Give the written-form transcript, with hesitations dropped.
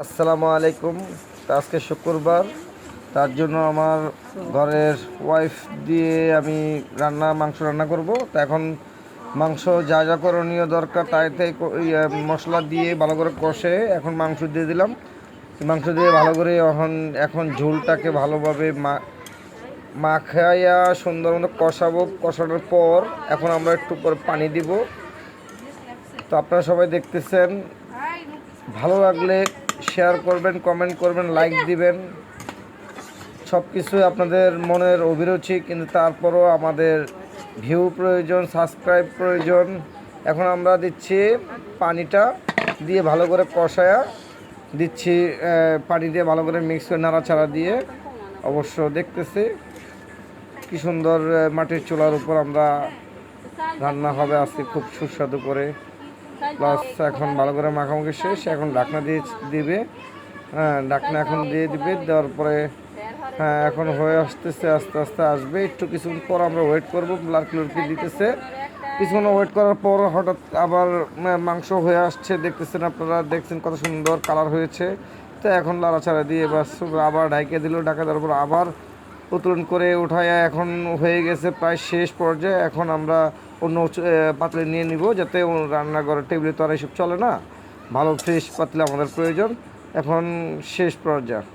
আসসালামু আলাইকুম। আজকে শুক্রবার, তার জন্য আমার ঘরের ওয়াইফ দিয়ে আমি মাংস রান্না করব। তো এখন মাংস যা যা করণীয় দরকার তাইতে মশলা দিয়ে ভালো করে কষে এখন মাংস দিয়ে দিলাম। মাংস দিয়ে ভালো করে এখন ঝোলটাকে ভালোভাবে মাখাইয়া সুন্দর মতো কষাবো। কষানোর পর এখন আমরা একটু পর পানি দিব। তো আপনারা সবাই দেখতেছেন, ভালো লাগলে শেয়ার করবেন, কমেন্ট করবেন, লাইক দিবেন। সব কিছুই আপনাদের মনের অভিরুচি, কিন্তু তারপরও আমাদের ভিউ প্রয়োজন, সাবস্ক্রাইব প্রয়োজন। এখন আমরা দিচ্ছি পানিটা দিয়ে ভালো করে কষায়া দিচ্ছি, পানি দিয়ে ভালো করে মিক্স করে নাড়াচাড়া দিয়ে। অবশ্য দেখতেছি কি সুন্দর মাটির চুলার উপর আমরা রান্না হবে আজকে, খুব সুস্বাদু করে। প্লাস এখন ভালো করে মাখামাখি শেষ, এখন ঢাকনা দিয়ে দিবে। হ্যাঁ, ঢাকনা এখন দিয়ে দিবে, দেওয়ার পরে হ্যাঁ এখন হয়ে আসতেছে, আস্তে আস্তে আসবে। একটু কিছুক্ষণ পর আমরা ওয়েট করবো, লুড়কি দিতেছে। কিছুক্ষণ ওয়েট করার পর হঠাৎ আবার মাংস হয়ে আসছে, দেখতেছেন আপনারা, দেখছেন কত সুন্দর কালার হয়েছে। তো এখন লাড়াচাড়া দিয়ে বাস আবার ঢাকে দিল, ঢাকা দেওয়ার পর আবার উত্তোলন করে উঠাইয়া এখন হয়ে গেছে প্রায় শেষ পর্যায়ে। এখন আমরা অন্য পাত্রে নিয়ে নিব, যাতে রান্নাঘরের টেবিলে তো আর এসব চলে না, ভালো ফ্রেশ পাতলে আমাদের প্রয়োজন। এখন শেষ পর্যায়ে।